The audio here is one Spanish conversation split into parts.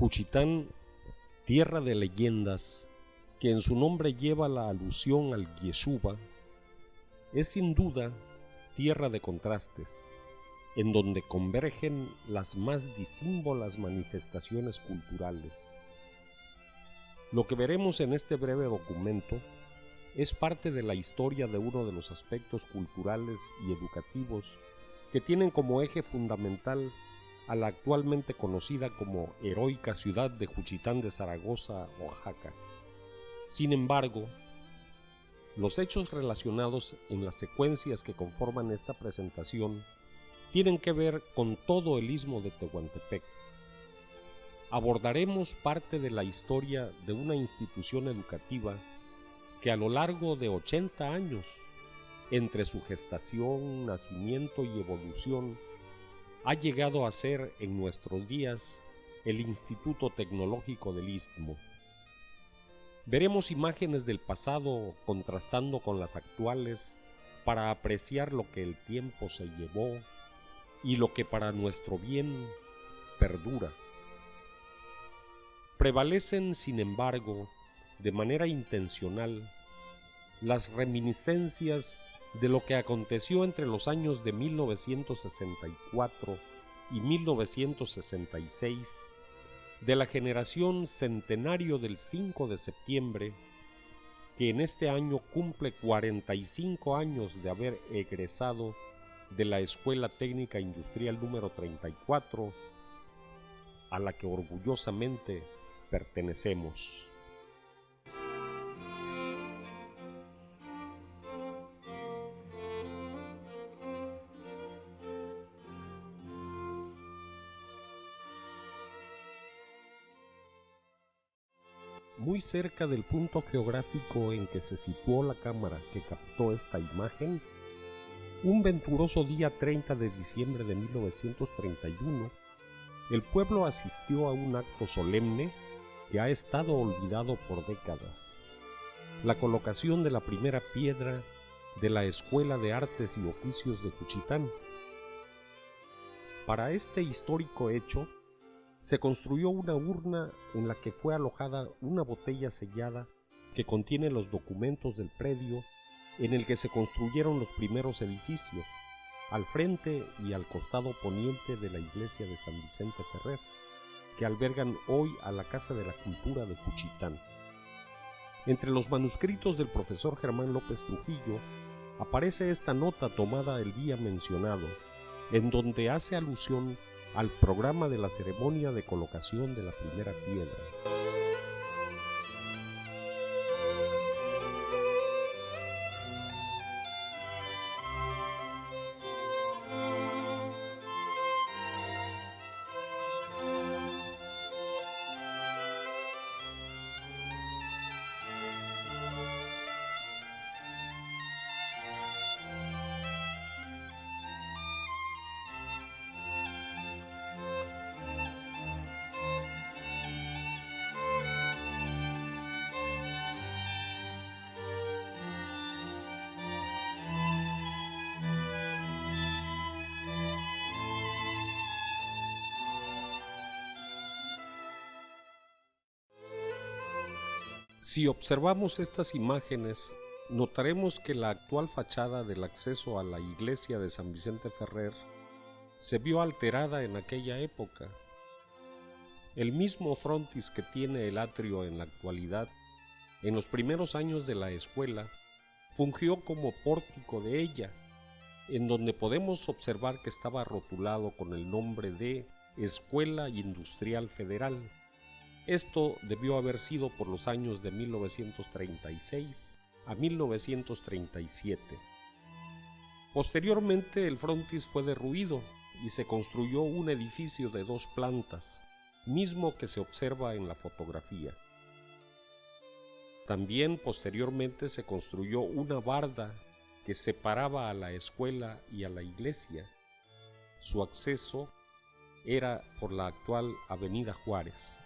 Juchitán, tierra de leyendas, que en su nombre lleva la alusión al Yeshua, es sin duda tierra de contrastes, en donde convergen las más disímbolas manifestaciones culturales. Lo que veremos en este breve documento es parte de la historia de uno de los aspectos culturales y educativos que tienen como eje fundamental a la actualmente conocida como heroica ciudad de Juchitán de Zaragoza, Oaxaca. Sin embargo, los hechos relacionados en las secuencias que conforman esta presentación tienen que ver con todo el istmo de Tehuantepec. Abordaremos parte de la historia de una institución educativa que a lo largo de 80 años, entre su gestación, nacimiento y evolución, ha llegado a ser en nuestros días el Instituto Tecnológico del Istmo. Veremos imágenes del pasado contrastando con las actuales para apreciar lo que el tiempo se llevó y lo que para nuestro bien perdura. Prevalecen, sin embargo, de manera intencional, las reminiscencias de lo que aconteció entre los años de 1964 y 1966, de la generación centenario del 5 de septiembre, que en este año cumple 45 años de haber egresado de la Escuela Técnica Industrial número 34, a la que orgullosamente pertenecemos. Muy cerca del punto geográfico en que se situó la cámara que captó esta imagen, un venturoso día 30 de diciembre de 1931, el pueblo asistió a un acto solemne que ha estado olvidado por décadas: la colocación de la primera piedra de la Escuela de Artes y Oficios de Juchitán. Para este histórico hecho, se construyó una urna en la que fue alojada una botella sellada que contiene los documentos del predio en el que se construyeron los primeros edificios, al frente y al costado poniente de la iglesia de San Vicente Ferrer, que albergan hoy a la Casa de la Cultura de Juchitán. Entre los manuscritos del profesor Germán López Trujillo aparece esta nota tomada el día mencionado, en donde hace alusión al programa de la ceremonia de colocación de la primera piedra. Si observamos estas imágenes, notaremos que la actual fachada del acceso a la iglesia de San Vicente Ferrer se vio alterada en aquella época. El mismo frontis que tiene el atrio en la actualidad, en los primeros años de la escuela, fungió como pórtico de ella, en donde podemos observar que estaba rotulado con el nombre de Escuela Industrial Federal. Esto debió haber sido por los años de 1936 a 1937. Posteriormente el frontis fue derruido y se construyó un edificio de 2 plantas, mismo que se observa en la fotografía. También posteriormente se construyó una barda que separaba a la escuela y a la iglesia. Su acceso era por la actual Avenida Juárez.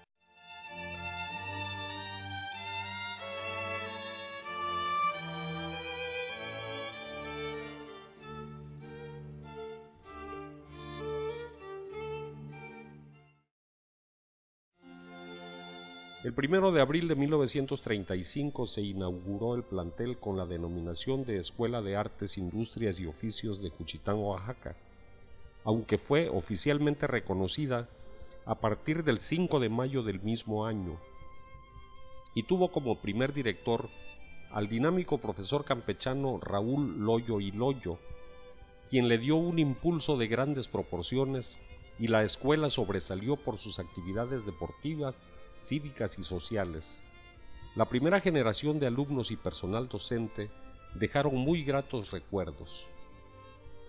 El 1 de abril de 1935 se inauguró el plantel con la denominación de Escuela de Artes, Industrias y Oficios de Juchitán, Oaxaca, aunque fue oficialmente reconocida a partir del 5 de mayo del mismo año, y tuvo como primer director al dinámico profesor campechano Raúl Loyo y Loyo, quien le dio un impulso de grandes proporciones, y la escuela sobresalió por sus actividades deportivas, cívicas y sociales. La primera generación de alumnos y personal docente dejaron muy gratos recuerdos.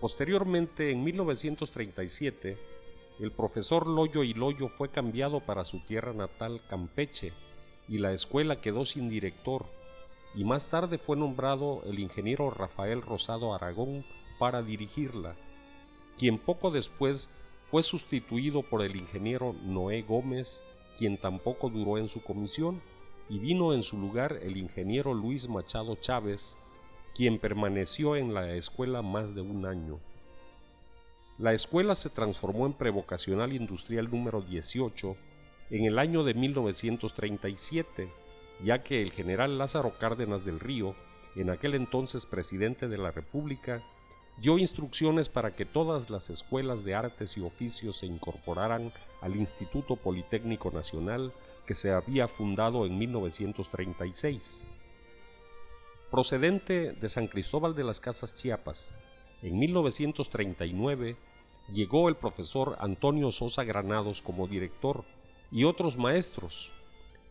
Posteriormente, en 1937, el profesor Loyo y Loyo fue cambiado para su tierra natal, Campeche, y la escuela quedó sin director, y más tarde fue nombrado el ingeniero Rafael Rosado Aragón para dirigirla, quien poco después fue sustituido por el ingeniero Noé Gómez, quien tampoco duró en su comisión, y vino en su lugar el ingeniero Luis Machado Chávez, quien permaneció en la escuela más de un año. La escuela se transformó en Prevocacional Industrial número 18 en el año de 1937, ya que el general Lázaro Cárdenas del Río, en aquel entonces presidente de la República, dio instrucciones para que todas las escuelas de artes y oficios se incorporaran al Instituto Politécnico Nacional, que se había fundado en 1936. Procedente de San Cristóbal de las Casas, Chiapas, en 1939 llegó el profesor Antonio Sosa Granados como director y otros maestros,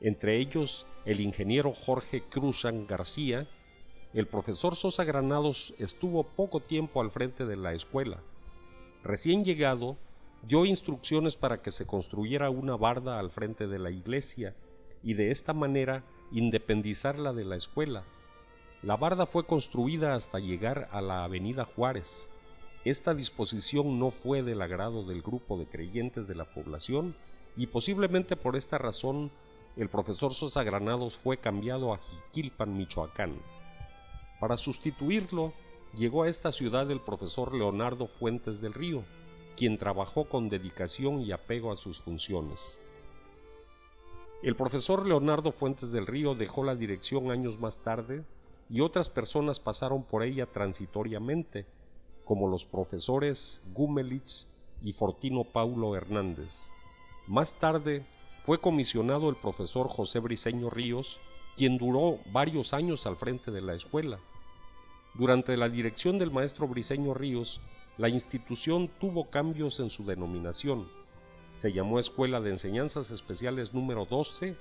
entre ellos el ingeniero Jorge Cruzan García. El profesor Sosa Granados estuvo poco tiempo al frente de la escuela. Recién llegado, dio instrucciones para que se construyera una barda al frente de la iglesia y de esta manera independizarla de la escuela. La barda fue construida hasta llegar a la avenida Juárez. Esta disposición no fue del agrado del grupo de creyentes de la población y posiblemente por esta razón el profesor Sosa Granados fue cambiado a Jiquilpan, Michoacán. Para sustituirlo, llegó a esta ciudad el profesor Leonardo Fuentes del Río, quien trabajó con dedicación y apego a sus funciones. El profesor Leonardo Fuentes del Río dejó la dirección años más tarde y otras personas pasaron por ella transitoriamente, como los profesores Gumelich y Fortino Paulo Hernández. Más tarde fue comisionado el profesor José Briceño Ríos, quien duró varios años al frente de la escuela. Durante la dirección del maestro Briceño Ríos, la institución tuvo cambios en su denominación. Se llamó Escuela de Enseñanzas Especiales número 12,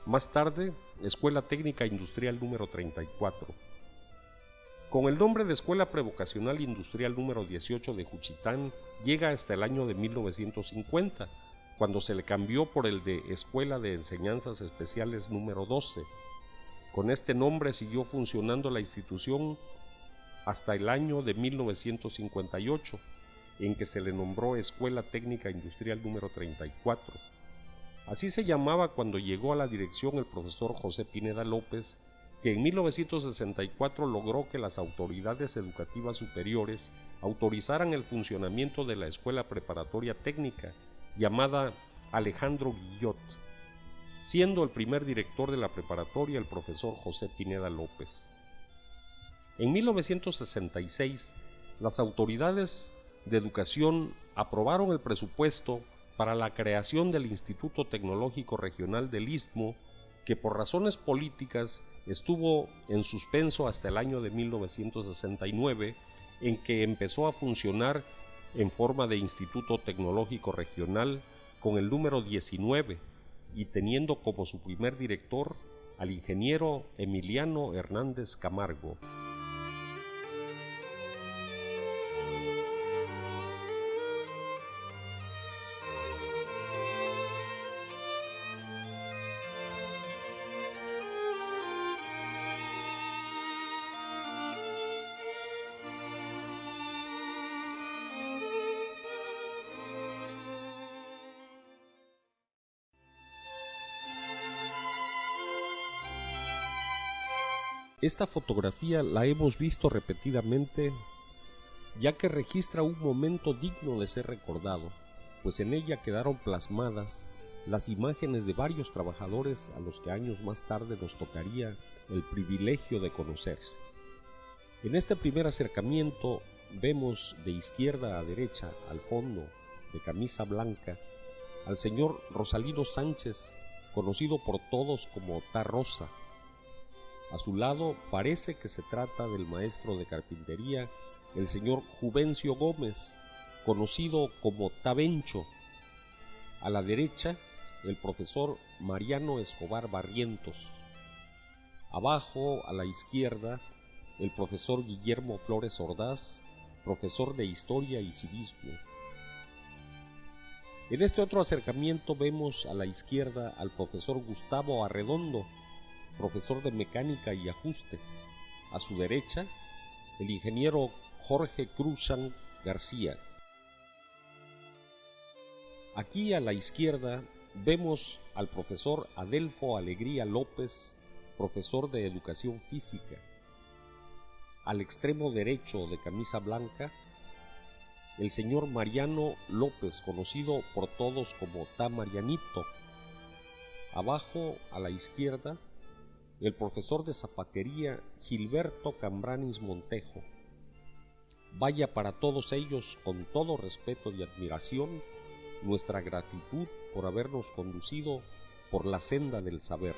más tarde Escuela Técnica Industrial número 34. Con el nombre de Escuela Prevocacional Industrial número 18 de Juchitán llega hasta el año de 1950, cuando se le cambió por el de Escuela de Enseñanzas Especiales número 12. Con este nombre siguió funcionando la institución hasta el año de 1958, en que se le nombró Escuela Técnica Industrial número 34. Así se llamaba cuando llegó a la dirección el profesor José Pineda López, que en 1964 logró que las autoridades educativas superiores autorizaran el funcionamiento de la Escuela Preparatoria Técnica, llamada Alejandro Guillot, siendo el primer director de la preparatoria el profesor José Pineda López. En 1966, las autoridades de educación aprobaron el presupuesto para la creación del Instituto Tecnológico Regional del Istmo, que por razones políticas estuvo en suspenso hasta el año de 1969, en que empezó a funcionar en forma de Instituto Tecnológico Regional con el número 19 y teniendo como su primer director al ingeniero Emiliano Hernández Camargo. Esta fotografía la hemos visto repetidamente, ya que registra un momento digno de ser recordado, pues en ella quedaron plasmadas las imágenes de varios trabajadores a los que años más tarde nos tocaría el privilegio de conocer. En este primer acercamiento vemos de izquierda a derecha, al fondo, de camisa blanca, al señor Rosalino Sánchez, conocido por todos como Ta Rosa. A su lado parece que se trata del maestro de carpintería, el señor Juvencio Gómez, conocido como Ta Bencho. A la derecha, el profesor Mariano Escobar Barrientos. Abajo, a la izquierda, el profesor Guillermo Flores Ordaz, profesor de Historia y Civismo. En este otro acercamiento vemos a la izquierda al profesor Gustavo Arredondo, profesor de Mecánica y Ajuste. A su derecha, el ingeniero Jorge Cruzan García. Aquí a la izquierda vemos al profesor Adelfo Alegría López, profesor de Educación Física. Al extremo derecho de camisa blanca, el señor Mariano López, conocido por todos como Ta Marianito. Abajo, a la izquierda, el profesor de zapatería Gilberto Cambranis Montejo. Vaya para todos ellos, con todo respeto y admiración, nuestra gratitud por habernos conducido por la senda del saber.